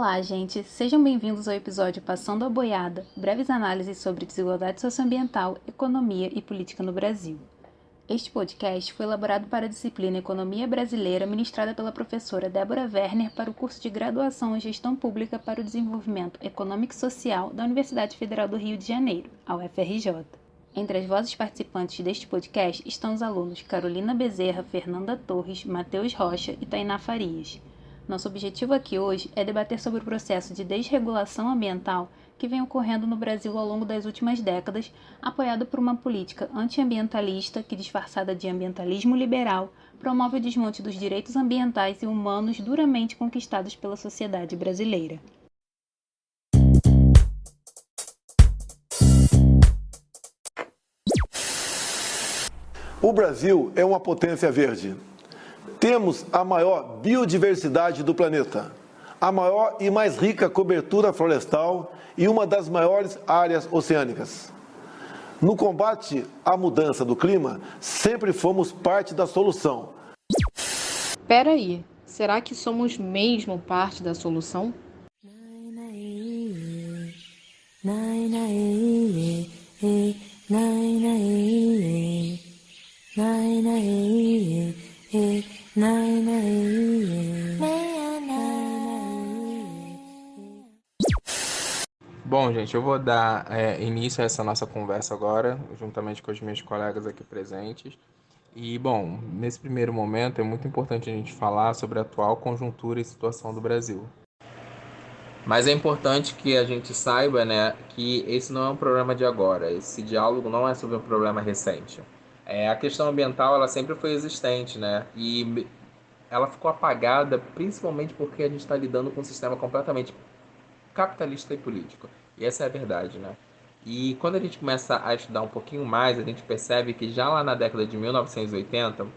Olá, gente! Sejam bem-vindos ao episódio Passando a Boiada, breves análises sobre desigualdade socioambiental, economia e política no Brasil. Este podcast foi elaborado para a disciplina Economia Brasileira, ministrada pela professora Débora Werner para o curso de Graduação em Gestão Pública para o Desenvolvimento Econômico e Social da Universidade Federal do Rio de Janeiro, a UFRJ. Entre as vozes participantes deste podcast estão os alunos Carolina Bezerra, Fernanda Torres, Matheus Rocha e Tainá Farias. Nosso objetivo aqui hoje é debater sobre o processo de desregulação ambiental que vem ocorrendo no Brasil ao longo das últimas décadas, apoiado por uma política antiambientalista que, disfarçada de ambientalismo liberal, promove o desmonte dos direitos ambientais e humanos duramente conquistados pela sociedade brasileira. O Brasil é uma potência verde. Temos a maior biodiversidade do planeta, a maior e mais rica cobertura florestal e uma das maiores áreas oceânicas. No combate à mudança do clima, sempre fomos parte da solução. Peraí, será que somos mesmo parte da solução? Bom, gente, eu vou dar início a essa nossa conversa agora, juntamente com os meus colegas aqui presentes. E, bom, nesse primeiro momento é muito importante a gente falar sobre a atual conjuntura e situação do Brasil. Mas é importante que a gente saiba, né, que esse não é um problema de agora, esse diálogo não é sobre um problema recente. A questão ambiental, ela sempre foi existente, né, e ela ficou apagada principalmente porque a gente está lidando com um sistema completamente capitalista e político. E essa é a verdade, né? E quando a gente começa a estudar um pouquinho mais, a gente percebe que já lá na década de 1980,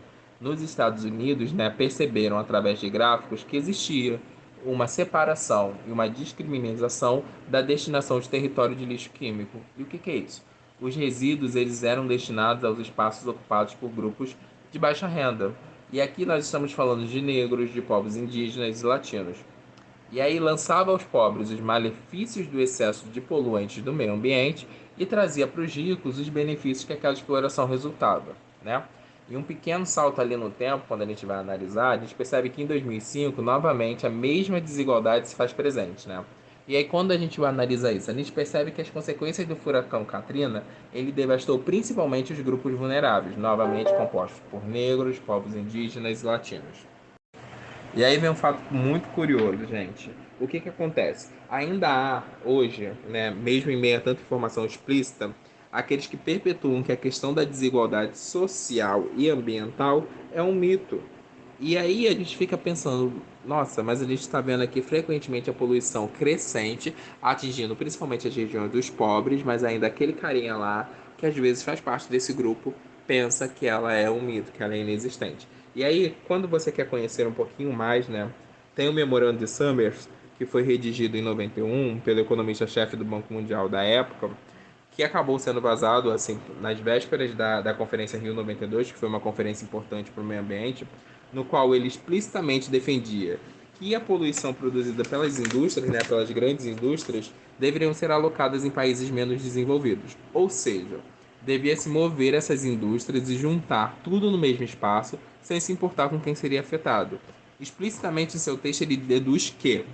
nos Estados Unidos, né, perceberam através de gráficos que existia uma separação e uma discriminação da destinação de território de lixo químico. E o que é isso? Os resíduos eles eram destinados aos espaços ocupados por grupos de baixa renda. E aqui nós estamos falando de negros, de povos indígenas e latinos. E aí lançava aos pobres os malefícios do excesso de poluentes do meio ambiente e trazia para os ricos os benefícios que aquela exploração resultava, né? E um pequeno salto ali no tempo, quando a gente vai analisar, a gente percebe que em 2005, novamente, a mesma desigualdade se faz presente, né? E aí, quando a gente vai analisar isso, a gente percebe que as consequências do furacão Katrina, ele devastou principalmente os grupos vulneráveis, novamente compostos por negros, povos indígenas e latinos. E aí vem um fato muito curioso, gente. O que acontece? Ainda há, hoje, né, mesmo em meio a tanta informação explícita, aqueles que perpetuam que a questão da desigualdade social e ambiental é um mito. E aí a gente fica pensando, nossa, mas a gente está vendo aqui frequentemente a poluição crescente, atingindo principalmente as regiões dos pobres, mas ainda aquele carinha lá, que às vezes faz parte desse grupo, pensa que ela é um mito, que ela é inexistente. E aí, quando você quer conhecer um pouquinho mais, né, tem o Memorando de Summers, que foi redigido em 91 pelo economista-chefe do Banco Mundial da época, que acabou sendo vazado assim nas vésperas da Conferência Rio 92, que foi uma conferência importante para o meio ambiente, no qual ele explicitamente defendia que a poluição produzida pelas indústrias, né, pelas grandes indústrias, deveriam ser alocadas em países menos desenvolvidos. Ou seja, devia se mover essas indústrias e juntar tudo no mesmo espaço, sem se importar com quem seria afetado. Explicitamente em seu texto ele deduz que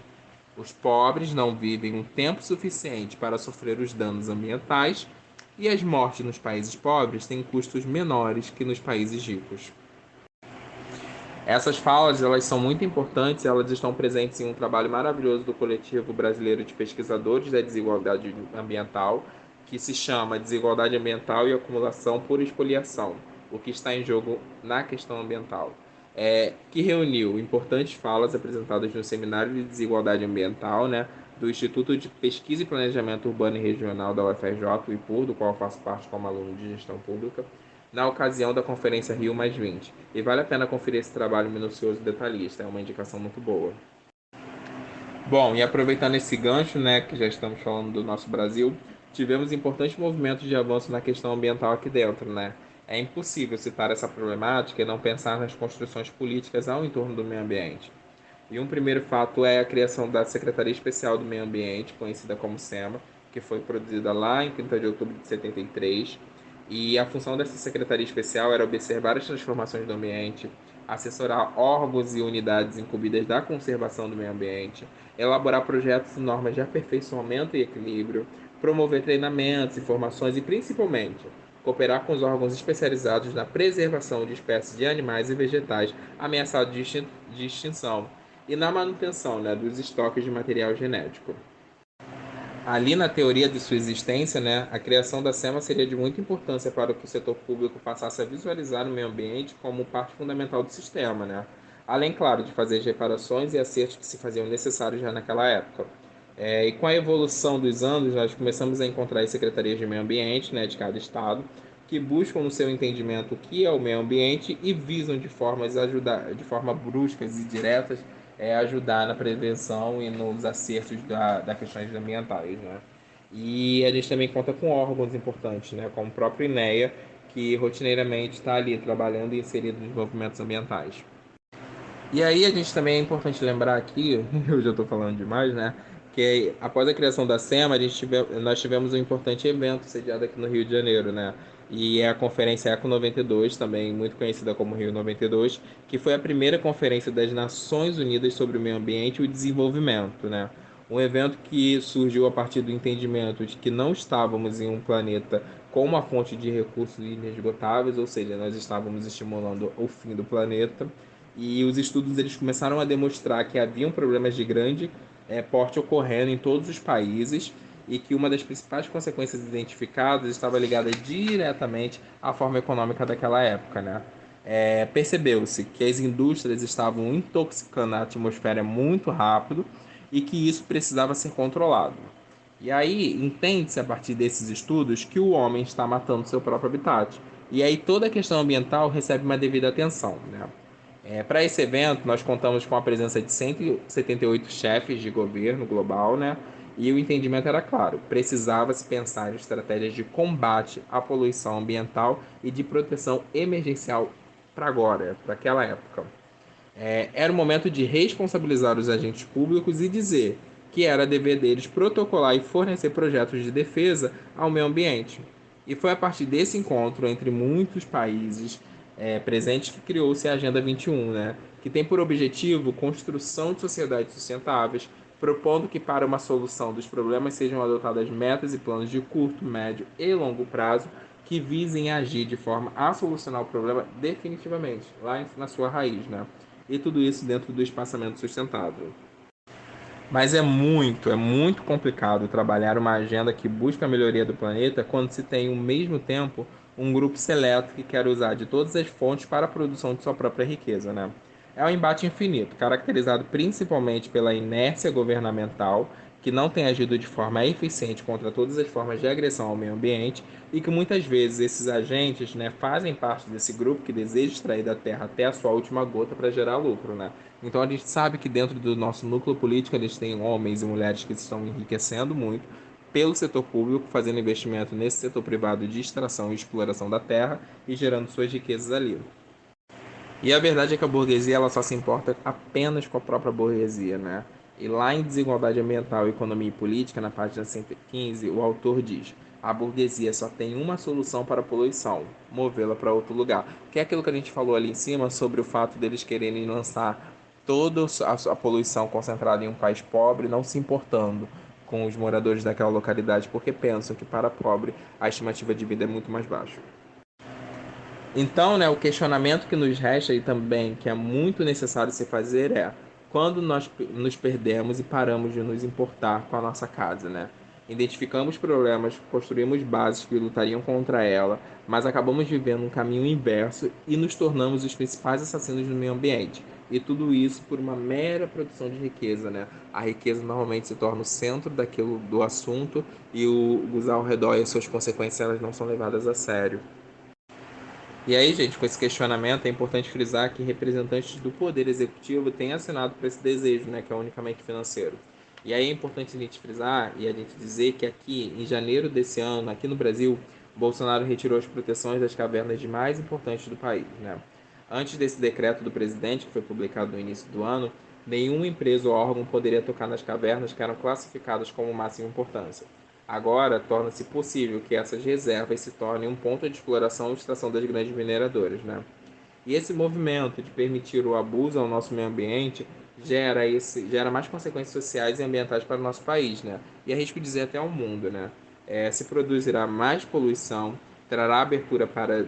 os pobres não vivem um tempo suficiente para sofrer os danos ambientais e as mortes nos países pobres têm custos menores que nos países ricos. Essas falas elas são muito importantes, elas estão presentes em um trabalho maravilhoso do Coletivo Brasileiro de Pesquisadores da Desigualdade Ambiental, que se chama Desigualdade Ambiental e Acumulação por Expoliação, o que está em jogo na questão ambiental. Que reuniu importantes falas apresentadas no Seminário de Desigualdade Ambiental, né, do Instituto de Pesquisa e Planejamento Urbano e Regional da UFRJ, o IPUR, do qual eu faço parte como aluno de Gestão Pública, na ocasião da Conferência Rio +20. E vale a pena conferir esse trabalho minucioso e detalhista, é uma indicação muito boa. Bom, e aproveitando esse gancho, né, que já estamos falando do nosso Brasil, tivemos importantes movimentos de avanço na questão ambiental aqui dentro, né? É impossível citar essa problemática e não pensar nas construções políticas ao entorno do meio ambiente. E um primeiro fato é a criação da Secretaria Especial do Meio Ambiente, conhecida como SEMA, que foi produzida lá em 30 de outubro de 73. E a função dessa Secretaria Especial era observar as transformações do ambiente, assessorar órgãos e unidades incumbidas da conservação do meio ambiente, elaborar projetos e normas de aperfeiçoamento e equilíbrio, promover treinamentos, informações e, principalmente, cooperar com os órgãos especializados na preservação de espécies de animais e vegetais ameaçados de extinção e na manutenção, né, dos estoques de material genético. Ali na teoria de sua existência, né, a criação da SEMA seria de muita importância para que o setor público passasse a visualizar o meio ambiente como parte fundamental do sistema, né? Além, claro, de fazer as reparações e acertos que se faziam necessários já naquela época. E com a evolução dos anos, nós começamos a encontrar as secretarias de meio ambiente, né, de cada estado, que buscam no seu entendimento o que é o meio ambiente e visam de forma bruscas e diretas, ajudar na prevenção e nos acertos da questões ambientais, né? E a gente também conta com órgãos importantes, né, como o próprio INEA, que rotineiramente está ali trabalhando e inserido nos movimentos ambientais. E aí a gente também é importante lembrar aqui, eu já estou falando demais, né? Que após a criação da SEMA, nós tivemos um importante evento sediado aqui no Rio de Janeiro, né? E é a Conferência Eco 92, também muito conhecida como Rio 92, que foi a primeira conferência das Nações Unidas sobre o Meio Ambiente e o Desenvolvimento, né? Um evento que surgiu a partir do entendimento de que não estávamos em um planeta com uma fonte de recursos inesgotáveis, ou seja, nós estávamos estimulando o fim do planeta, e os estudos eles começaram a demonstrar que haviam problemas de grande porte ocorrendo em todos os países e que uma das principais consequências identificadas estava ligada diretamente à forma econômica daquela época, né? Percebeu-se que as indústrias estavam intoxicando a atmosfera muito rápido e que isso precisava ser controlado. E aí entende-se a partir desses estudos que o homem está matando seu próprio habitat. E aí toda a questão ambiental recebe uma devida atenção, né? Para esse evento, nós contamos com a presença de 178 chefes de governo global, né? E o entendimento era claro: precisava-se pensar em estratégias de combate à poluição ambiental e de proteção emergencial para agora, para aquela época. Era o momento de responsabilizar os agentes públicos e dizer que era dever deles protocolar e fornecer projetos de defesa ao meio ambiente. E foi a partir desse encontro entre muitos países presentes que criou-se a Agenda 21, né? Que tem por objetivo construção de sociedades sustentáveis, propondo que para uma solução dos problemas sejam adotadas metas e planos de curto, médio e longo prazo que visem agir de forma a solucionar o problema definitivamente, lá na sua raiz, né? E tudo isso dentro do espaçamento sustentável. Mas é muito complicado trabalhar uma agenda que busca a melhoria do planeta quando se tem, ao mesmo tempo, um grupo seleto que quer usar de todas as fontes para a produção de sua própria riqueza, né? É um embate infinito, caracterizado principalmente pela inércia governamental, que não tem agido de forma eficiente contra todas as formas de agressão ao meio ambiente e que muitas vezes esses agentes, né, fazem parte desse grupo que deseja extrair da terra até a sua última gota para gerar lucro, né? Então a gente sabe que dentro do nosso núcleo político eles têm homens e mulheres que estão enriquecendo muito pelo setor público, fazendo investimento nesse setor privado de extração e exploração da terra e gerando suas riquezas ali. E a verdade é que a burguesia ela só se importa apenas com a própria burguesia, né? E lá em Desigualdade Ambiental, Economia e Política, na página 115, o autor diz: a burguesia só tem uma solução para a poluição, movê-la para outro lugar. Que é aquilo que a gente falou ali em cima sobre o fato deles quererem lançar toda a poluição concentrada em um país pobre, não se importando com os moradores daquela localidade, porque pensam que para pobre a estimativa de vida é muito mais baixa. Então, né, o questionamento que nos resta e também que é muito necessário se fazer é: quando nós nos perdemos e paramos de nos importar com a nossa casa, né? Identificamos problemas, construímos bases que lutariam contra ela, mas acabamos vivendo um caminho inverso e nos tornamos os principais assassinos do meio ambiente. E tudo isso por uma mera produção de riqueza, né? A riqueza normalmente se torna o centro daquilo do assunto e os ao redor e as suas consequências elas não são levadas a sério. E aí, gente, com esse questionamento, é importante frisar que representantes do Poder Executivo têm assinado por esse desejo, né, que é unicamente financeiro. E aí é importante a gente frisar e a gente dizer que aqui, em janeiro desse ano, aqui no Brasil, Bolsonaro retirou as proteções das cavernas mais importantes do país, né? Antes desse decreto do presidente, que foi publicado no início do ano, nenhuma empresa ou órgão poderia tocar nas cavernas que eram classificadas como máxima importância. Agora, torna-se possível que essas reservas se tornem um ponto de exploração e extração das grandes mineradoras, né? E esse movimento de permitir o abuso ao nosso meio ambiente gera mais consequências sociais e ambientais para o nosso país, né? E arrisco dizer até ao mundo, né? Se produzirá mais poluição, trará abertura para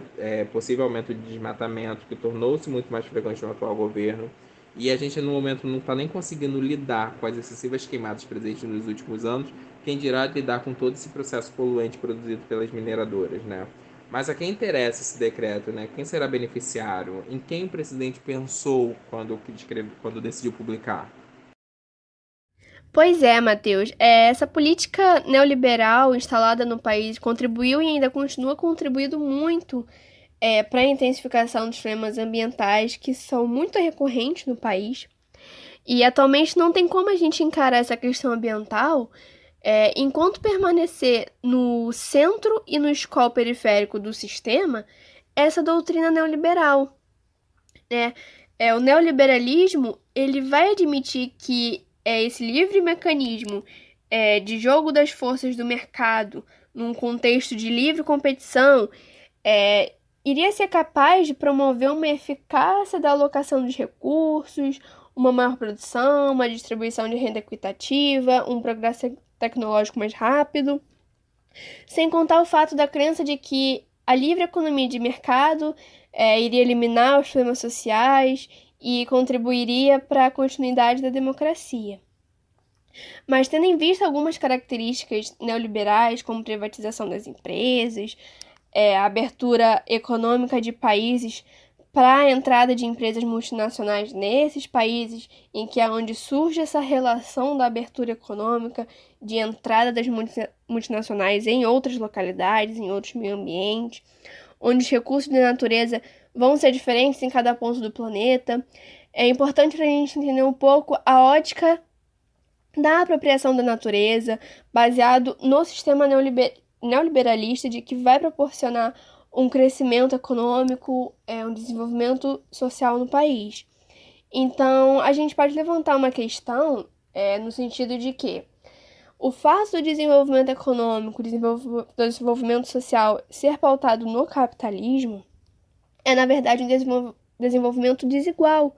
possível aumento de desmatamento, que tornou-se muito mais frequente no atual governo. E a gente, no momento, não está nem conseguindo lidar com as excessivas queimadas presentes nos últimos anos, quem dirá lidar com todo esse processo poluente produzido pelas mineradoras, né? Mas a quem interessa esse decreto, né? Quem será beneficiário? Em quem o presidente pensou quando decidiu publicar? Pois é, Matheus. Essa política neoliberal instalada no país contribuiu e ainda continua contribuindo muito para a intensificação dos problemas ambientais que são muito recorrentes no país. E atualmente não tem como a gente encarar essa questão ambiental enquanto permanecer no centro e no escopo periférico do sistema essa doutrina neoliberal, né? O neoliberalismo ele vai admitir que esse livre mecanismo de jogo das forças do mercado num contexto de livre competição iria ser capaz de promover uma eficácia da alocação dos recursos, uma maior produção, uma distribuição de renda equitativa, um progresso tecnológico mais rápido, sem contar o fato da crença de que a livre economia de mercado iria eliminar os problemas sociais e contribuiria para a continuidade da democracia. Mas tendo em vista algumas características neoliberais, como privatização das empresas, a abertura econômica de países para a entrada de empresas multinacionais nesses países, em que é onde surge essa relação da abertura econômica, de entrada das multinacionais em outras localidades, em outros meio ambientes, onde os recursos da natureza vão ser diferentes em cada ponto do planeta. É importante para a gente entender um pouco a ótica da apropriação da natureza, baseado no sistema neoliberalista de que vai proporcionar um crescimento econômico, um desenvolvimento social no país. Então, a gente pode levantar uma questão no sentido de que o fato do desenvolvimento econômico, do desenvolvimento social ser pautado no capitalismo na verdade, um desenvolvimento desigual.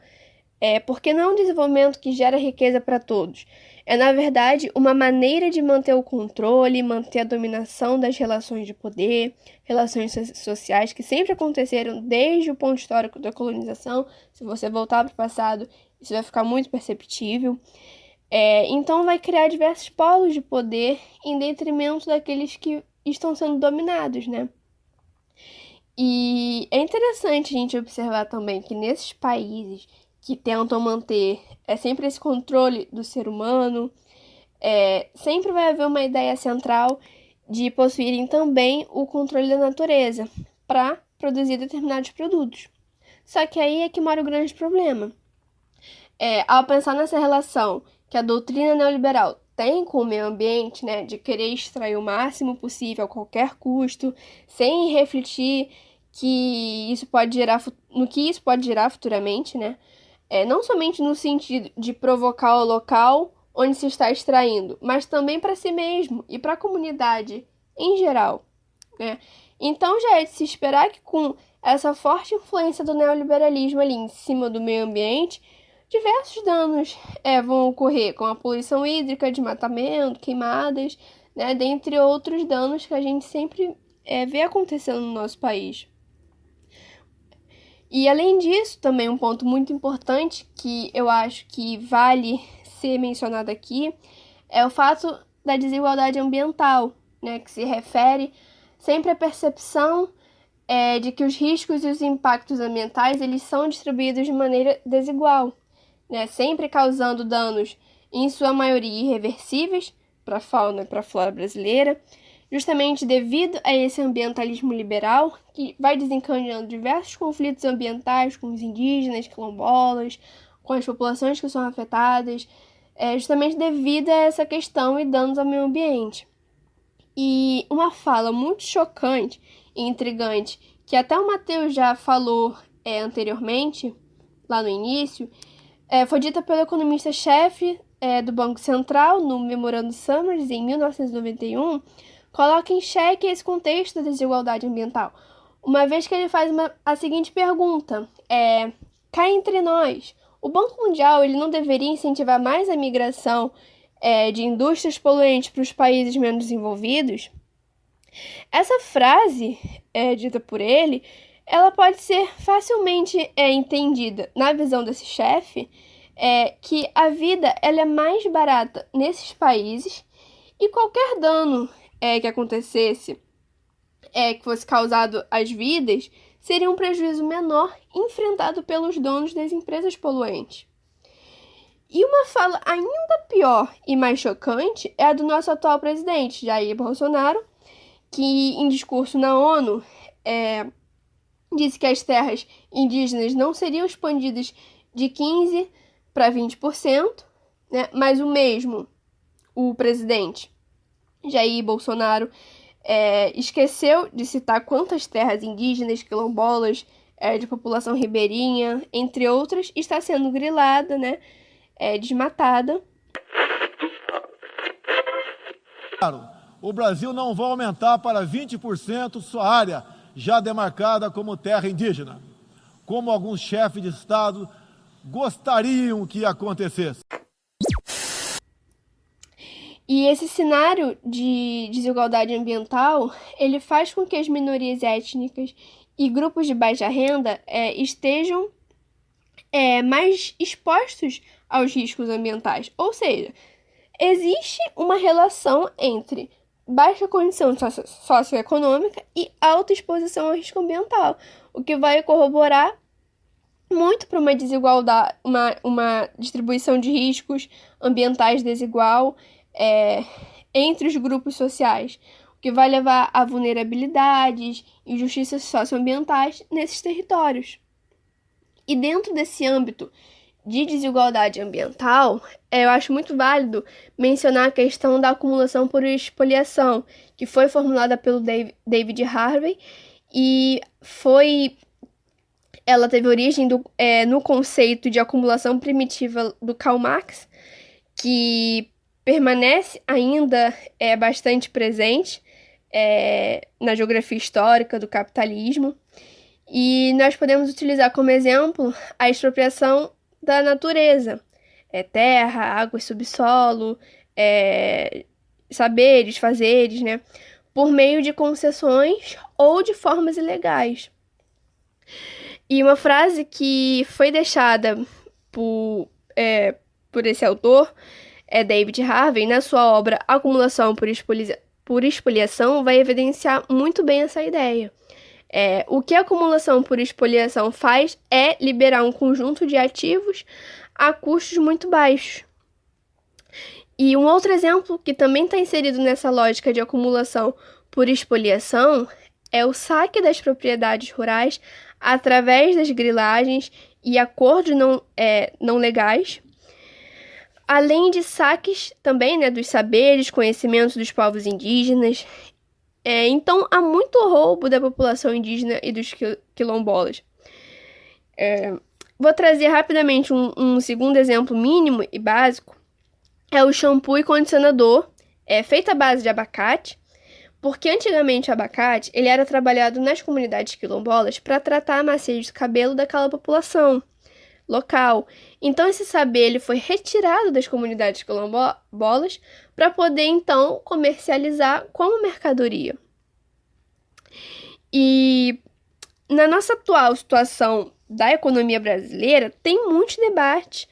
Porque não é um desenvolvimento que gera riqueza para todos. Na verdade, uma maneira de manter o controle, manter a dominação das relações de poder, relações sociais que sempre aconteceram desde o ponto histórico da colonização. Se você voltar para o passado, isso vai ficar muito perceptível. Então, vai criar diversos polos de poder em detrimento daqueles que estão sendo dominados, né? E é interessante a gente observar também que nesses países que tentam manter sempre esse controle do ser humano, sempre vai haver uma ideia central de possuírem também o controle da natureza para produzir determinados produtos. Só que aí é que mora o grande problema. Ao pensar nessa relação que a doutrina neoliberal tem com o meio ambiente, né, de querer extrair o máximo possível a qualquer custo, sem refletir que isso pode gerar futuramente, né? Não somente no sentido de provocar o local onde se está extraindo, mas também para si mesmo e para a comunidade em geral, né? Então já é de se esperar que com essa forte influência do neoliberalismo ali em cima do meio ambiente, diversos danos vão ocorrer, com a poluição hídrica, desmatamento, queimadas, né? Dentre outros danos que a gente sempre vê acontecendo no nosso país. E além disso, também um ponto muito importante que eu acho que vale ser mencionado aqui é o fato da desigualdade ambiental, né, que se refere sempre à percepção de que os riscos e os impactos ambientais eles são distribuídos de maneira desigual, né, sempre causando danos, em sua maioria, irreversíveis para a fauna e para a flora brasileira, justamente devido a esse ambientalismo liberal, que vai desencadeando diversos conflitos ambientais com os indígenas, quilombolas, com as populações que são afetadas, justamente devido a essa questão e danos ao meio ambiente. E uma fala muito chocante e intrigante, que até o Matheus já falou anteriormente, lá no início, Foi dita pelo economista-chefe do Banco Central no Memorando Summers, em 1991, coloca em xeque esse contexto da desigualdade ambiental, uma vez que ele faz a seguinte pergunta: cá entre nós, o Banco Mundial ele não deveria incentivar mais a migração de indústrias poluentes para os países menos desenvolvidos? Essa frase, dita por ele, ela pode ser facilmente entendida na visão desse chefe, que a vida ela é mais barata nesses países e qualquer dano que acontecesse, que fosse causado às vidas, seria um prejuízo menor enfrentado pelos donos das empresas poluentes. E uma fala ainda pior e mais chocante é a do nosso atual presidente, Jair Bolsonaro, que em discurso na ONU disse que as terras indígenas não seriam expandidas de 15% para 20%, né? Mas o presidente Jair Bolsonaro esqueceu de citar quantas terras indígenas, quilombolas, de população ribeirinha, entre outras, está sendo grilada, né? Desmatada. O Brasil não vai aumentar para 20% sua área já demarcada como terra indígena, como alguns chefes de Estado gostariam que acontecesse. E esse cenário de desigualdade ambiental, ele faz com que as minorias étnicas e grupos de baixa renda estejam mais expostos aos riscos ambientais. Ou seja, existe uma relação entre baixa condição socioeconômica e alta exposição ao risco ambiental, o que vai corroborar muito para uma desigualdade, uma distribuição de riscos ambientais desigual entre os grupos sociais, o que vai levar a vulnerabilidades, injustiças socioambientais nesses territórios. E dentro desse âmbito de desigualdade ambiental, eu acho muito válido mencionar a questão da acumulação por expoliação, que foi formulada pelo David Harvey e ela teve origem no conceito de acumulação primitiva do Karl Marx, que permanece ainda bastante presente na geografia histórica do capitalismo. E nós podemos utilizar como exemplo a expropriação da natureza, terra, água, subsolo, saberes, fazeres, né, por meio de concessões ou de formas ilegais. E uma frase que foi deixada por esse autor, David Harvey, na sua obra Acumulação por Expoliação, vai evidenciar muito bem essa ideia. O que a acumulação por expoliação faz é liberar um conjunto de ativos a custos muito baixos. E um outro exemplo que também está inserido nessa lógica de acumulação por expoliação é o saque das propriedades rurais através das grilagens e acordos não legais, além de saques também, né, dos saberes, conhecimentos dos povos indígenas. Então, há muito roubo da população indígena e dos quilombolas. Vou trazer rapidamente um segundo exemplo mínimo e básico. É o shampoo e condicionador, feito à base de abacate, porque antigamente o abacate ele era trabalhado nas comunidades quilombolas para tratar a maciez do cabelo daquela população local. Então, esse saber ele foi retirado das comunidades quilombolas para poder, então, comercializar como mercadoria. E na nossa atual situação da economia brasileira, tem muito debate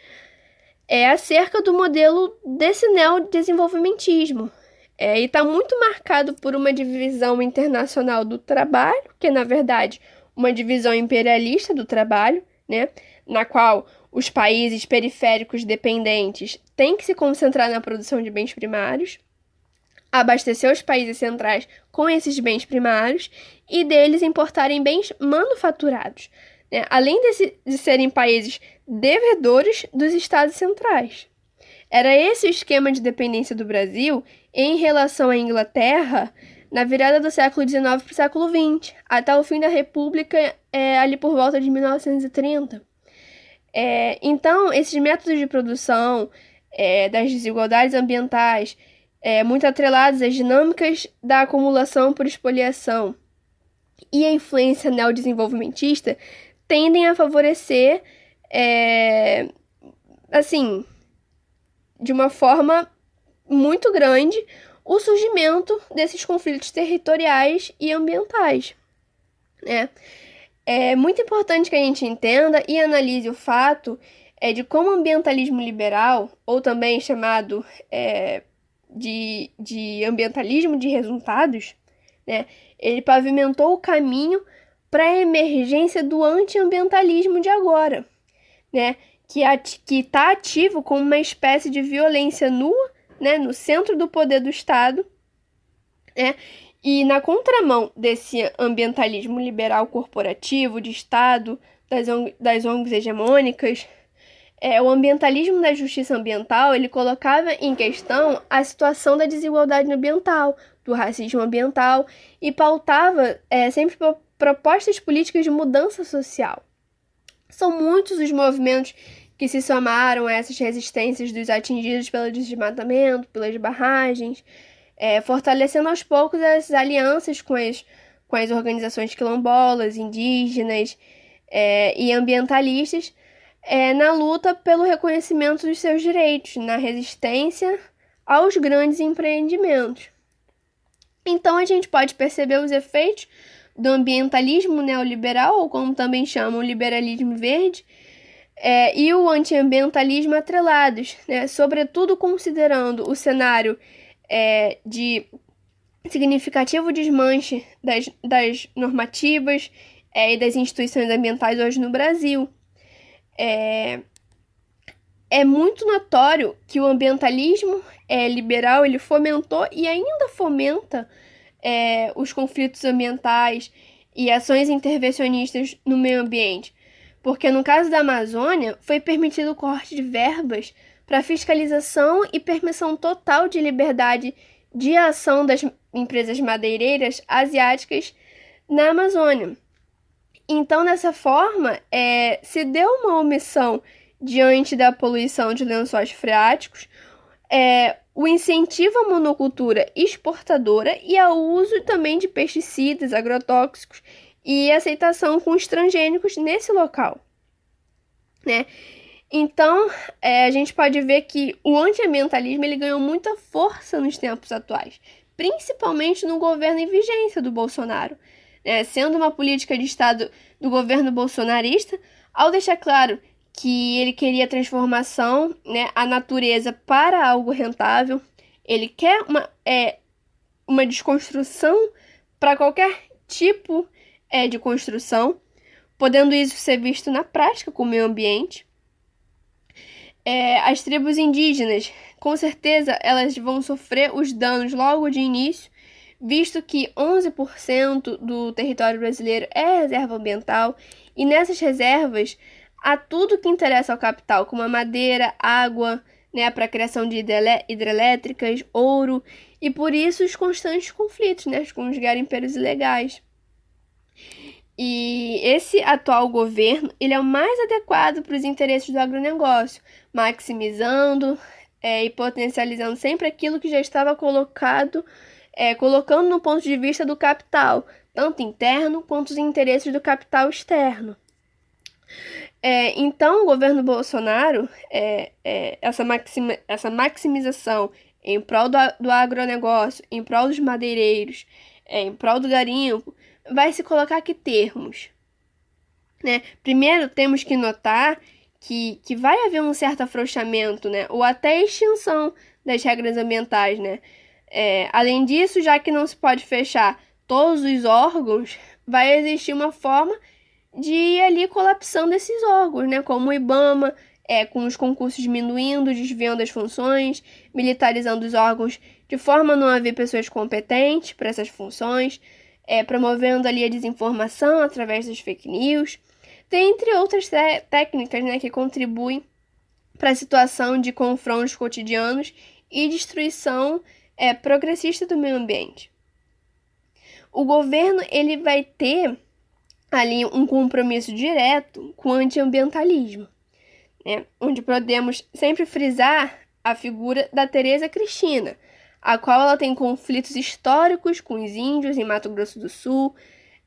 acerca do modelo desse neodesenvolvimentismo. E está muito marcado por uma divisão internacional do trabalho, que é, na verdade, uma divisão imperialista do trabalho, né, na qual os países periféricos dependentes têm que se concentrar na produção de bens primários, abastecer os países centrais com esses bens primários e deles importarem bens manufaturados, né, além de serem países devedores dos estados centrais. Era esse o esquema de dependência do Brasil em relação à Inglaterra na virada do século XIX para o século XX, até o fim da República ali por volta de 1930. Então, esses métodos de produção das desigualdades ambientais, muito atrelados às dinâmicas da acumulação por expoliação e a influência neodesenvolvimentista, tendem a favorecer, assim, de uma forma muito grande, o surgimento desses conflitos territoriais e ambientais, né? É muito importante que a gente entenda e analise o fato de como o ambientalismo liberal, ou também chamado de ambientalismo de resultados, né, ele pavimentou o caminho para a emergência do antiambientalismo de agora, né, que está ativo como uma espécie de violência nua, né, no centro do poder do Estado, né, e na contramão desse ambientalismo liberal corporativo, de Estado, das ONGs hegemônicas, o ambientalismo da justiça ambiental, ele colocava em questão a situação da desigualdade ambiental, do racismo ambiental, e pautava sempre propostas políticas de mudança social. São muitos os movimentos que se somaram a essas resistências dos atingidos pelo desmatamento, pelas barragens, fortalecendo aos poucos as alianças com as organizações quilombolas, indígenas e ambientalistas, na luta pelo reconhecimento dos seus direitos, na resistência aos grandes empreendimentos. Então, a gente pode perceber os efeitos do ambientalismo neoliberal, ou como também chamam, o liberalismo verde, e o antiambientalismo atrelados, né? Sobretudo considerando o cenário de significativo desmanche das normativas e das instituições ambientais hoje no Brasil. É muito notório que o ambientalismo liberal ele fomentou e ainda fomenta os conflitos ambientais e ações intervencionistas no meio ambiente, porque no caso da Amazônia foi permitido o corte de verbas para fiscalização e permissão total de liberdade de ação das empresas madeireiras asiáticas na Amazônia. Então, dessa forma, se deu uma omissão diante da poluição de lençóis freáticos, o incentivo à monocultura exportadora e ao uso também de pesticidas, agrotóxicos e aceitação com os transgênicos nesse local, né? Então, a gente pode ver que o antiambientalismo ele ganhou muita força nos tempos atuais, principalmente no governo em vigência do Bolsonaro, sendo uma política de Estado do governo bolsonarista, ao deixar claro que ele queria transformação, a natureza para algo rentável. Ele quer uma desconstrução para qualquer tipo de construção, podendo isso ser visto na prática com o meio ambiente. As tribos indígenas, com certeza, elas vão sofrer os danos logo de início, visto que 11% do território brasileiro é reserva ambiental, e nessas reservas há tudo que interessa ao capital, como a madeira, água, para a criação de hidrelétricas, ouro, e por isso os constantes conflitos com os garimpeiros ilegais. E esse atual governo ele é o mais adequado para os interesses do agronegócio, maximizando e potencializando sempre aquilo que já estava colocando no ponto de vista do capital, tanto interno quanto os interesses do capital externo. Então, o governo Bolsonaro, essa maximização em prol do agronegócio, em prol dos madeireiros, em prol do garimpo, vai se colocar que termos. Primeiro, temos que notar que vai haver um certo afrouxamento, ou até extinção das regras ambientais, além disso, já que não se pode fechar todos os órgãos, vai existir uma forma de ir ali colapsando esses órgãos, como o IBAMA, com os concursos diminuindo, desviando as funções, militarizando os órgãos de forma a não haver pessoas competentes para essas funções, promovendo ali a desinformação através das fake news, dentre outras técnicas que contribuem para a situação de confrontos cotidianos e destruição progressista do meio ambiente. O governo ele vai ter ali um compromisso direto com o antiambientalismo, né, onde podemos sempre frisar a figura da Tereza Cristina, a qual ela tem conflitos históricos com os índios em Mato Grosso do Sul,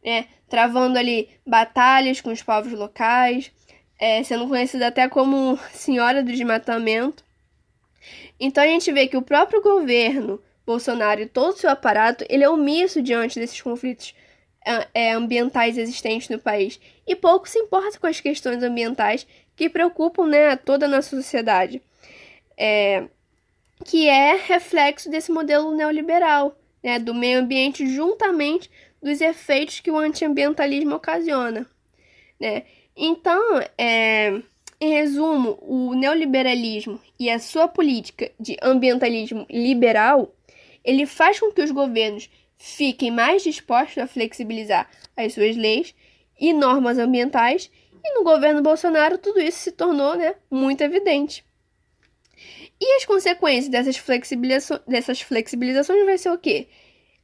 né, travando ali batalhas com os povos locais, sendo conhecida até como Senhora do Desmatamento. Então a gente vê que o próprio governo Bolsonaro e todo o seu aparato, ele é omisso diante desses conflitos ambientais existentes no país e pouco se importa com as questões ambientais que preocupam, né, toda a nossa sociedade, que é reflexo desse modelo neoliberal, né, do meio ambiente juntamente dos efeitos que o antiambientalismo ocasiona, né? Então, em resumo, o neoliberalismo e a sua política de ambientalismo liberal, ele faz com que os governos fiquem mais dispostos a flexibilizar as suas leis e normas ambientais, e no governo Bolsonaro tudo isso se tornou, né, muito evidente. E as consequências dessas flexibilizações vai ser o quê?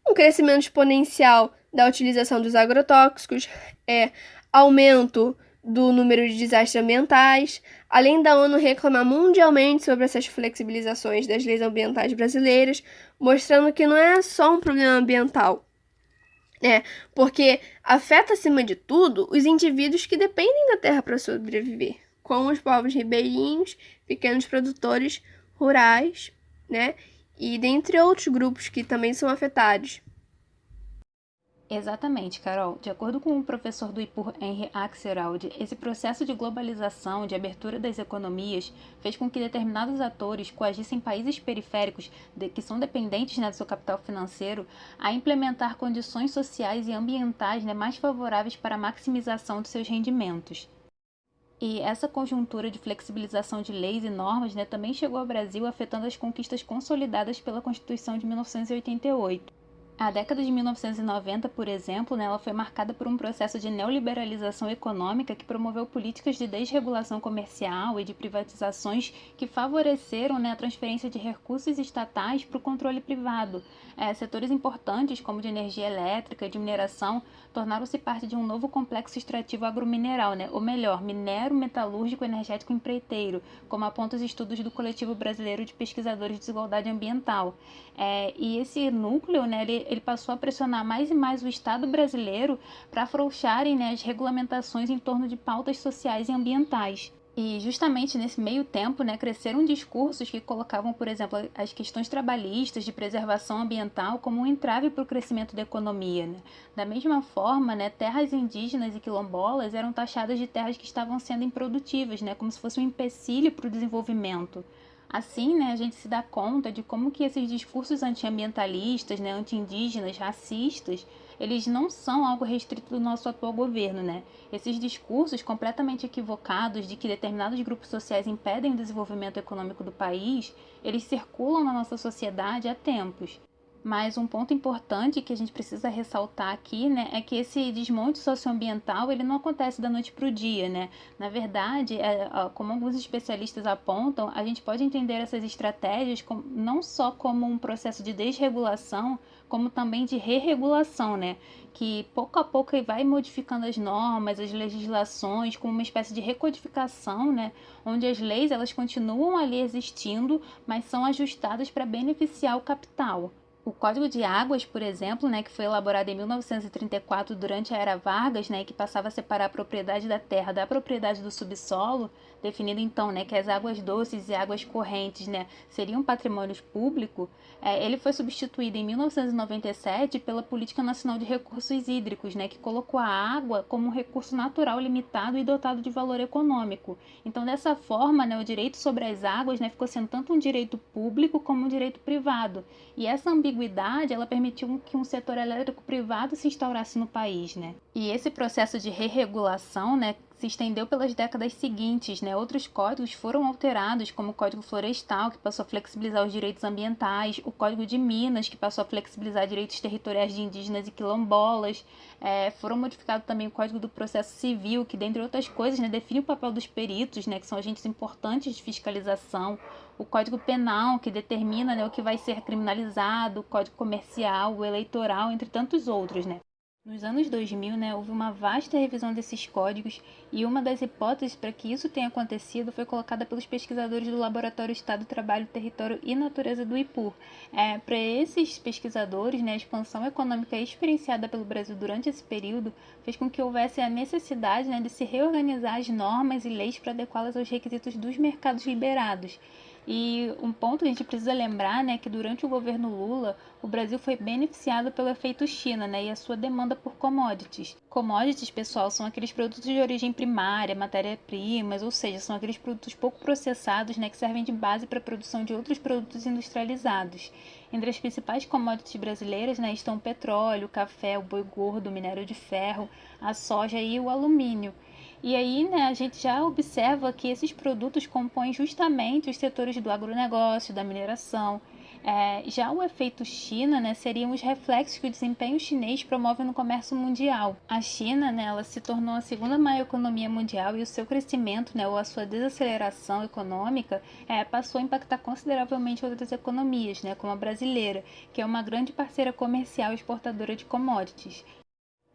Um crescimento exponencial da utilização dos agrotóxicos, aumento do número de desastres ambientais, além da ONU reclamar mundialmente sobre essas flexibilizações das leis ambientais brasileiras, mostrando que não é só um problema ambiental, porque afeta, acima de tudo, os indivíduos que dependem da terra para sobreviver, como os povos ribeirinhos, pequenos produtores rurais, né, e dentre outros grupos que também são afetados. Exatamente, Carol. De acordo com o professor do IPUR, Henry Axelrod, esse processo de globalização, de abertura das economias, fez com que determinados atores coagissem países periféricos que são dependentes, né, do seu capital financeiro a implementar condições sociais e ambientais, né, mais favoráveis para a maximização de seus rendimentos. E essa conjuntura de flexibilização de leis e normas, né, também chegou ao Brasil afetando as conquistas consolidadas pela Constituição de 1988. A década de 1990, por exemplo, ela foi marcada por um processo de neoliberalização econômica que promoveu políticas de desregulação comercial e de privatizações que favoreceram, a transferência de recursos estatais para o controle privado. Setores importantes, como de energia elétrica e de mineração, tornaram-se parte de um novo complexo extrativo agromineral, ou melhor, minero, metalúrgico, energético e empreiteiro, como apontam os estudos do Coletivo Brasileiro de Pesquisadores de Desigualdade Ambiental. E esse núcleo, ele passou a pressionar mais e mais o Estado brasileiro para afrouxarem, as regulamentações em torno de pautas sociais e ambientais. E justamente nesse meio tempo, cresceram discursos que colocavam, por exemplo, as questões trabalhistas de preservação ambiental como um entrave para o crescimento da economia. Da mesma forma, terras indígenas e quilombolas eram taxadas de terras que estavam sendo improdutivas, como se fosse um empecilho para o desenvolvimento. Assim, a gente se dá conta de como que esses discursos antiambientalistas, anti-indígenas, racistas, eles não são algo restrito do nosso atual governo, Esses discursos completamente equivocados de que determinados grupos sociais impedem o desenvolvimento econômico do país, eles circulam na nossa sociedade há tempos. Mas um ponto importante que a gente precisa ressaltar aqui, é que esse desmonte socioambiental, ele não acontece da noite para o dia, Na verdade, como alguns especialistas apontam, a gente pode entender essas estratégias não só como um processo de desregulação, como também de re-regulação, que pouco a pouco vai modificando as normas, as legislações, como uma espécie de recodificação, onde as leis elas continuam ali existindo, mas são ajustadas para beneficiar o capital. O Código de Águas, por exemplo, que foi elaborado em 1934 durante a Era Vargas, e que passava a separar a propriedade da terra da propriedade do subsolo, definindo então, que as águas doces e águas correntes, seriam patrimônio público, ele foi substituído em 1997 pela Política Nacional de Recursos Hídricos, que colocou a água como um recurso natural limitado e dotado de valor econômico. Então, dessa forma, o direito sobre as águas, ficou sendo tanto um direito público como um direito privado. E essa ambiguidade, ela permitiu que um setor elétrico privado se instaurasse no país, E esse processo de re-regulação, se estendeu pelas décadas seguintes, Outros códigos foram alterados, como o Código Florestal, que passou a flexibilizar os direitos ambientais, o Código de Minas, que passou a flexibilizar direitos territoriais de indígenas e quilombolas, foram modificados também o Código do Processo Civil, que, dentre outras coisas, define o papel dos peritos, que são agentes importantes de fiscalização, o Código Penal, que determina o que vai ser criminalizado, o Código Comercial, o Eleitoral, entre tantos outros, Nos anos 2000, né, houve uma vasta revisão desses códigos e uma das hipóteses para que isso tenha acontecido foi colocada pelos pesquisadores do Laboratório Estado, Trabalho, Território e Natureza do IPUR. Para esses pesquisadores, né, a expansão econômica experienciada pelo Brasil durante esse período fez com que houvesse a necessidade, né, de se reorganizar as normas e leis para adequá-las aos requisitos dos mercados liberados. E um ponto que a gente precisa lembrar, né, que durante o governo Lula, o Brasil foi beneficiado pelo efeito China, né, e a sua demanda por commodities. Commodities, pessoal, são aqueles produtos de origem primária, matéria-primas, ou seja, são aqueles produtos pouco processados, né, que servem de base para a produção de outros produtos industrializados. Entre as principais commodities brasileiras, né, estão o petróleo, o café, o boi gordo, o minério de ferro, a soja e o alumínio. E aí, né, a gente já observa que esses produtos compõem justamente os setores do agronegócio, da mineração. Já o efeito China, né, seriam os reflexos que o desempenho chinês promove no comércio mundial. A China, né, ela se tornou a segunda maior economia mundial e o seu crescimento, né, ou a sua desaceleração econômica, passou a impactar consideravelmente outras economias, né, como a brasileira, que é uma grande parceira comercial e exportadora de commodities.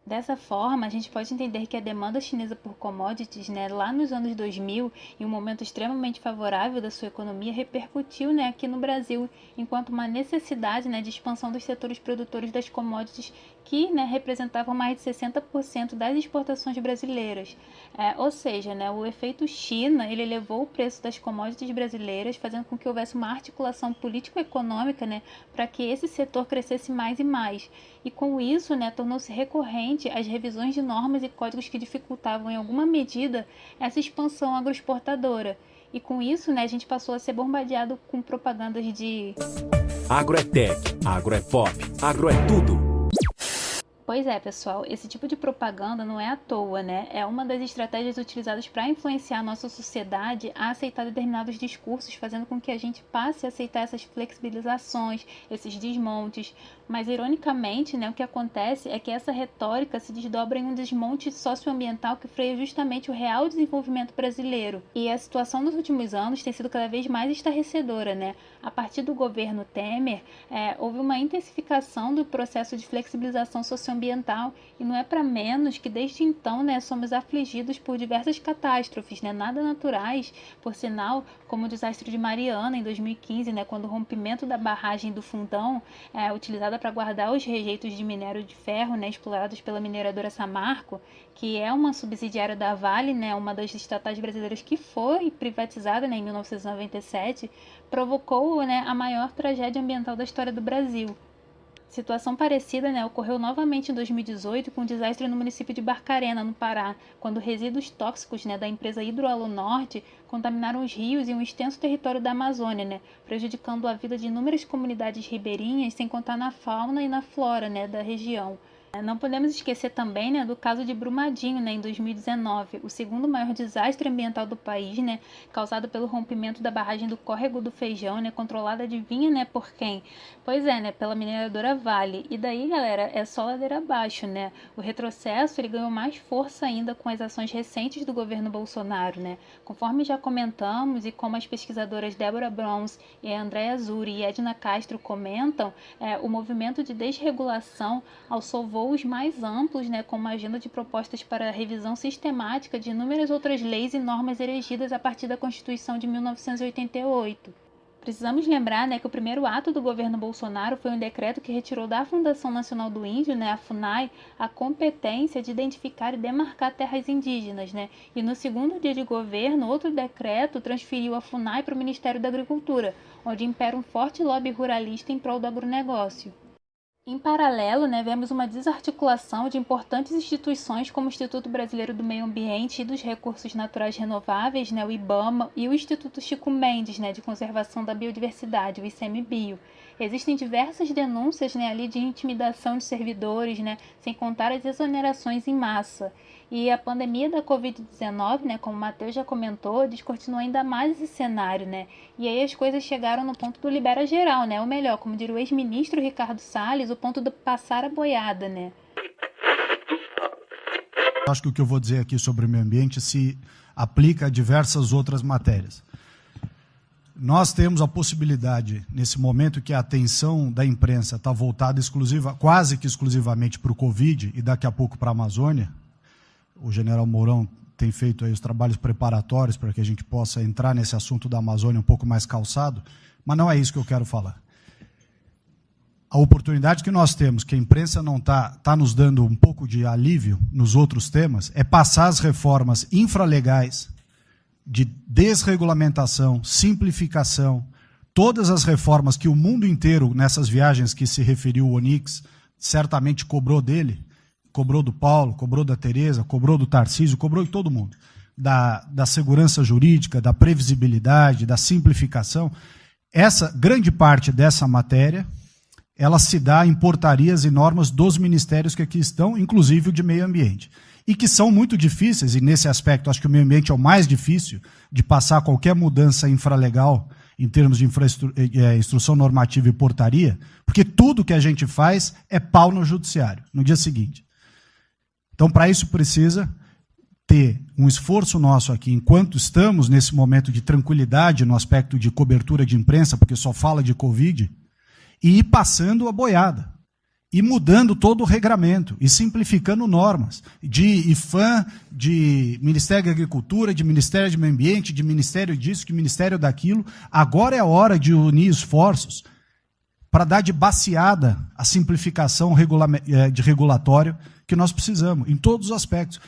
Dessa forma, a gente pode entender que a demanda chinesa por commodities, né, lá nos anos 2000, em um momento extremamente favorável da sua economia, repercutiu, né, aqui no Brasil, enquanto uma necessidade, né, de expansão dos setores produtores das commodities que, né, representavam mais de 60% das exportações brasileiras. Ou seja, né, o efeito China ele elevou o preço das commodities brasileiras, fazendo com que houvesse uma articulação político-econômica, né, para que esse setor crescesse mais e mais. E com isso, né, tornou-se recorrente as revisões de normas e códigos que dificultavam em alguma medida essa expansão agroexportadora. E com isso, né, a gente passou a ser bombardeado com propagandas de Agro é tech, agro é pop, agro é tudo. Pois é, pessoal, esse tipo de propaganda não é à toa, né? É uma das estratégias utilizadas para influenciar a nossa sociedade a aceitar determinados discursos, fazendo com que a gente passe a aceitar essas flexibilizações, esses desmontes. Mas, ironicamente, né, o que acontece é que essa retórica se desdobra em um desmonte socioambiental que freia justamente o real desenvolvimento brasileiro. E a situação nos últimos anos tem sido cada vez mais estarrecedora, né? A partir do governo Temer, houve uma intensificação do processo de flexibilização socioambiental e não é para menos que desde então, né, somos afligidos por diversas catástrofes, né, nada naturais, por sinal, como o desastre de Mariana em 2015, né, quando o rompimento da barragem do Fundão, utilizada para guardar os rejeitos de minério de ferro, né, explorados pela mineradora Samarco, que é uma subsidiária da Vale, né, uma das estatais brasileiras que foi privatizada, né, em 1997, provocou, né, a maior tragédia ambiental da história do Brasil. Situação parecida, né, ocorreu novamente em 2018 com um desastre no município de Barcarena, no Pará, quando resíduos tóxicos, né, da empresa Hidroalunorte contaminaram os rios e um extenso território da Amazônia, né, prejudicando a vida de inúmeras comunidades ribeirinhas, sem contar na fauna e na flora, né, da região. Não podemos esquecer também, né, do caso de Brumadinho, né, em 2019, o segundo maior desastre ambiental do país, né, causado pelo rompimento da barragem do Córrego do Feijão, né, controlada, adivinha, né, por quem? Pois é, né, pela mineradora Vale. E daí, galera, é só ladeira abaixo, né? O retrocesso ele ganhou mais força ainda com as ações recentes do governo Bolsonaro, né? Conforme já comentamos e como as pesquisadoras Débora Brons, Andréa Zuri e Edna Castro comentam, o movimento de desregulação alçou voos mais amplos, né, com uma agenda de propostas para a revisão sistemática de inúmeras outras leis e normas erigidas a partir da Constituição de 1988. Precisamos lembrar, né, que o primeiro ato do governo Bolsonaro foi um decreto que retirou da Fundação Nacional do Índio, né, a FUNAI, a competência de identificar e demarcar terras indígenas, né? E no segundo dia de governo, outro decreto transferiu a FUNAI para o Ministério da Agricultura, onde impera um forte lobby ruralista em prol do agronegócio. Em paralelo, né, vemos uma desarticulação de importantes instituições como o Instituto Brasileiro do Meio Ambiente e dos Recursos Naturais Renováveis, né, o IBAMA, e o Instituto Chico Mendes, né, de Conservação da Biodiversidade, o ICMBio. Existem diversas denúncias, né, ali de intimidação de servidores, né, sem contar as exonerações em massa. E a pandemia da Covid-19, né, como o Matheus já comentou, descortinou ainda mais esse cenário, né? E aí as coisas chegaram no ponto do libera geral, né? Ou melhor, como diria o ex-ministro Ricardo Salles, o ponto do passar a boiada, né? Acho que o que eu vou dizer aqui sobre o meio ambiente se aplica a diversas outras matérias. nós temos a possibilidade, nesse momento que a atenção da imprensa está voltada quase que exclusivamente para o Covid e daqui a pouco para a Amazônia, o general Mourão tem feito aí os trabalhos preparatórios para que a gente possa entrar nesse assunto da Amazônia um pouco mais calçado, mas não é isso que eu quero falar. A oportunidade que nós temos, que a imprensa não está nos dando um pouco de alívio nos outros temas, é passar as reformas infralegais de desregulamentação, simplificação, todas as reformas que o mundo inteiro, nessas viagens que se referiu o Onyx, certamente cobrou dele, cobrou do Paulo, cobrou da Tereza, cobrou do Tarcísio, cobrou de todo mundo, da segurança jurídica, da previsibilidade, da simplificação. Essa grande parte dessa matéria, ela se dá em portarias e normas dos ministérios que aqui estão, inclusive o de meio ambiente, e que são muito difíceis, e nesse aspecto acho que o meio ambiente é o mais difícil de passar qualquer mudança infralegal em termos de instrução normativa e portaria, porque tudo que a gente faz é pau no judiciário, no dia seguinte. Então, para isso precisa ter um esforço nosso aqui, enquanto estamos nesse momento de tranquilidade no aspecto de cobertura de imprensa, porque só fala de Covid, e ir passando a boiada, e mudando todo o regramento, e simplificando normas, de IFAM, de Ministério da Agricultura, de Ministério do Meio Ambiente, de Ministério disso, de Ministério daquilo. Agora é a hora de unir esforços para dar de baseada a simplificação de regulatório que nós precisamos, em todos os aspectos.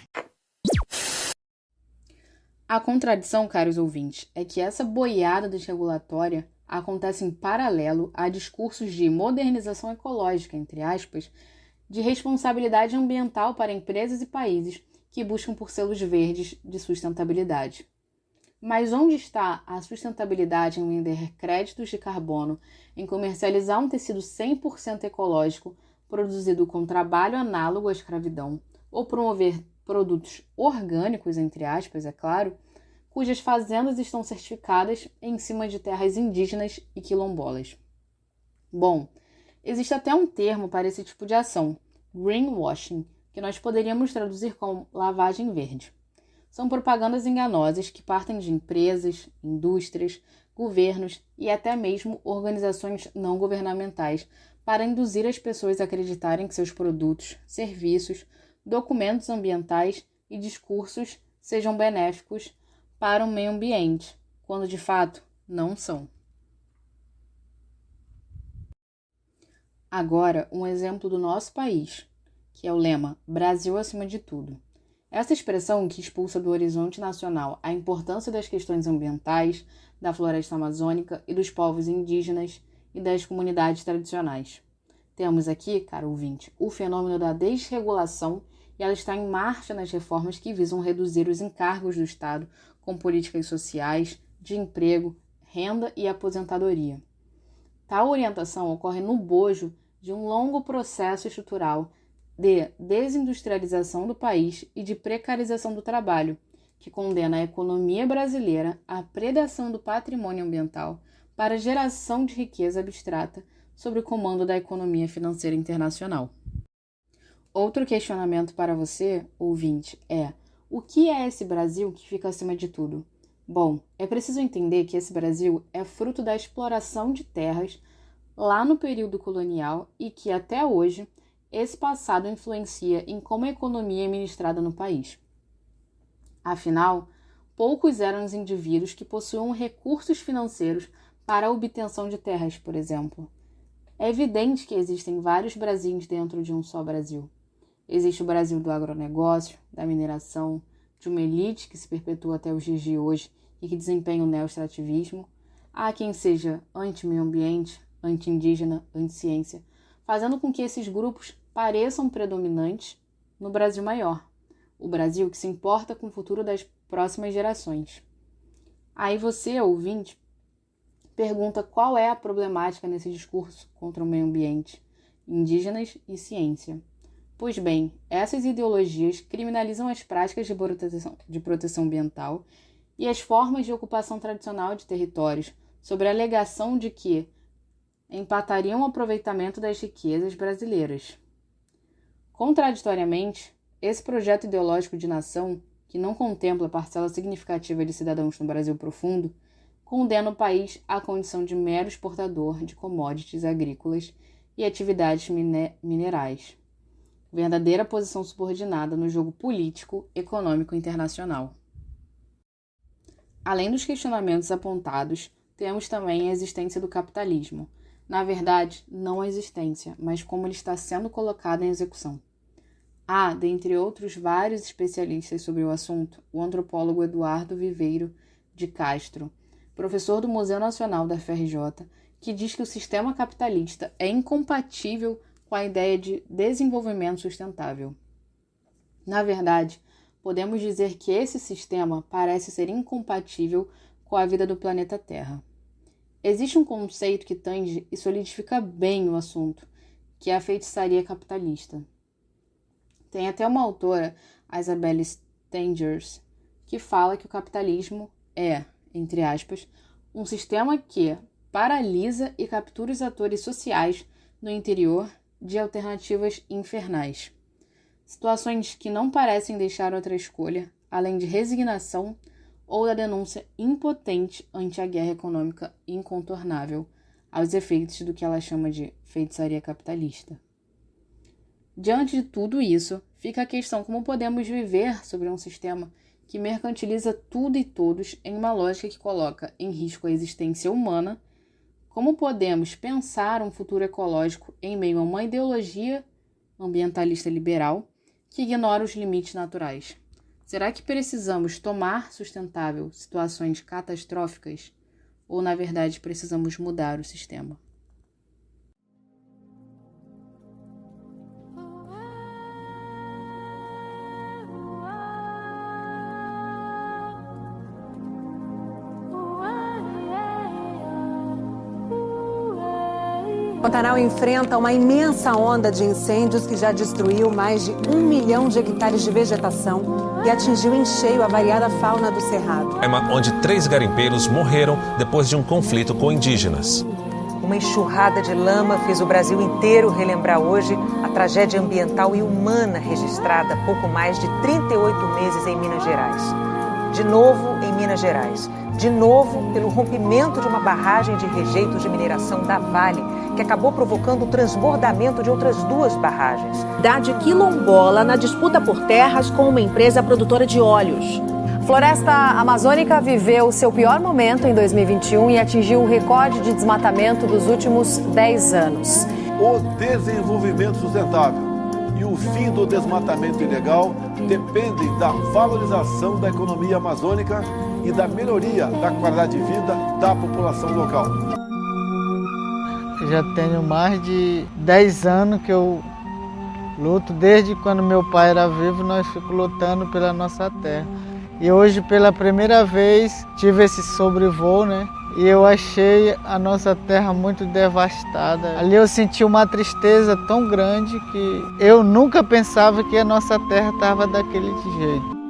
A contradição, caros ouvintes, é que essa boiada desregulatória acontece em paralelo a discursos de modernização ecológica, entre aspas, de responsabilidade ambiental para empresas e países que buscam por selos verdes de sustentabilidade. Mas onde está a sustentabilidade em vender créditos de carbono, em comercializar um tecido 100% ecológico, produzido com trabalho análogo à escravidão, ou promover produtos orgânicos, entre aspas, é claro, cujas fazendas estão certificadas em cima de terras indígenas e quilombolas? Bom, existe até um termo para esse tipo de ação, greenwashing, que nós poderíamos traduzir como lavagem verde. São propagandas enganosas que partem de empresas, indústrias, governos e até mesmo organizações não governamentais para induzir as pessoas a acreditarem que seus produtos, serviços, documentos ambientais e discursos sejam benéficos para o meio ambiente, quando de fato não são. Agora, um exemplo do nosso país, que é o lema Brasil acima de tudo. Essa expressão que expulsa do horizonte nacional a importância das questões ambientais, da floresta amazônica e dos povos indígenas e das comunidades tradicionais. Temos aqui, caro ouvinte, o fenômeno da desregulação, e ela está em marcha nas reformas que visam reduzir os encargos do Estado com políticas sociais, de emprego, renda e aposentadoria. Tal orientação ocorre no bojo de um longo processo estrutural de desindustrialização do país e de precarização do trabalho, que condena a economia brasileira à predação do patrimônio ambiental para a geração de riqueza abstrata sob o comando da economia financeira internacional. Outro questionamento para você, ouvinte, é: o que é esse Brasil que fica acima de tudo? Bom, é preciso entender que esse Brasil é fruto da exploração de terras lá no período colonial e que, até hoje, esse passado influencia em como a economia é ministrada no país. Afinal, poucos eram os indivíduos que possuíam recursos financeiros para a obtenção de terras, por exemplo. É evidente que existem vários Brasis dentro de um só Brasil. Existe o Brasil do agronegócio, da mineração, de uma elite que se perpetua até os dias de hoje e que desempenha o neoextrativismo. Há quem seja anti-meio ambiente, anti-indígena, anti-ciência, fazendo com que esses grupos pareçam predominantes no Brasil maior, o Brasil que se importa com o futuro das próximas gerações. Aí você, ouvinte, pergunta qual é a problemática nesse discurso contra o meio ambiente, indígenas e ciência. Pois bem, essas ideologias criminalizam as práticas de proteção ambiental e as formas de ocupação tradicional de territórios, sob a alegação de que empatariam o aproveitamento das riquezas brasileiras. Contraditoriamente, esse projeto ideológico de nação, que não contempla parcela significativa de cidadãos no Brasil profundo, condena o país à condição de mero exportador de commodities agrícolas e atividades minerais, verdadeira posição subordinada no jogo político econômico internacional. Além dos questionamentos apontados, temos também a existência do capitalismo. Na verdade, não a existência, mas como ele está sendo colocado em execução. Há, dentre outros vários especialistas sobre o assunto, o antropólogo Eduardo Viveiro de Castro, professor do Museu Nacional da FRJ, que diz que o sistema capitalista é incompatível com a ideia de desenvolvimento sustentável. Na verdade, podemos dizer que esse sistema parece ser incompatível com a vida do planeta Terra. Existe um conceito que tange e solidifica bem o assunto, que é a feitiçaria capitalista. Tem até uma autora, a Isabelle Stengers, que fala que o capitalismo é, entre aspas, um sistema que paralisa e captura os atores sociais no interior de alternativas infernais. Situações que não parecem deixar outra escolha, além de resignação ou da denúncia impotente ante a guerra econômica incontornável, aos efeitos do que ela chama de feitiçaria capitalista. Diante de tudo isso, fica a questão como podemos viver sobre um sistema que mercantiliza tudo e todos em uma lógica que coloca em risco a existência humana. Como podemos pensar um futuro ecológico em meio a uma ideologia ambientalista liberal que ignora os limites naturais? Será que precisamos tomar sustentável situações catastróficas? Ou, na verdade, precisamos mudar o sistema? Pantanal enfrenta uma imensa onda de incêndios que já destruiu mais de 1 milhão de hectares de vegetação e atingiu em cheio a variada fauna do Cerrado. Onde 3 garimpeiros morreram depois de um conflito com indígenas. Uma enxurrada de lama fez o Brasil inteiro relembrar hoje a tragédia ambiental e humana registrada há pouco mais de 38 meses em Minas Gerais. De novo em Minas Gerais. De novo pelo rompimento de uma barragem de rejeitos de mineração da Vale, que acabou provocando o transbordamento de outras 2 barragens. Cidade quilombola na disputa por terras com uma empresa produtora de óleos. Floresta amazônica viveu seu pior momento em 2021 e atingiu o recorde de desmatamento dos últimos 10 anos. O desenvolvimento sustentável e o fim do desmatamento ilegal dependem da valorização da economia amazônica e da melhoria da qualidade de vida da população local. Eu já tenho mais de 10 anos que eu luto, desde quando meu pai era vivo, nós ficamos lutando pela nossa terra. E hoje, pela primeira vez, tive esse sobrevoo, né? E eu achei a nossa terra muito devastada. Ali eu senti uma tristeza tão grande que eu nunca pensava que a nossa terra estava daquele jeito.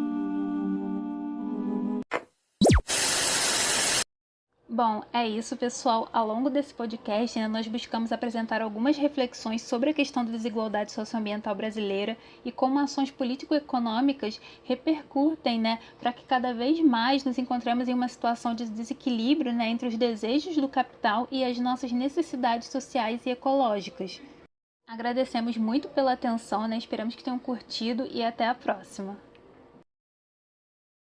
Bom, é isso, pessoal. Ao longo desse podcast, nós buscamos apresentar algumas reflexões sobre a questão da desigualdade socioambiental brasileira e como ações político-econômicas repercutem, para que cada vez mais nos encontremos em uma situação de desequilíbrio, entre os desejos do capital e as nossas necessidades sociais e ecológicas. Agradecemos muito pela atenção, esperamos que tenham curtido e até a próxima.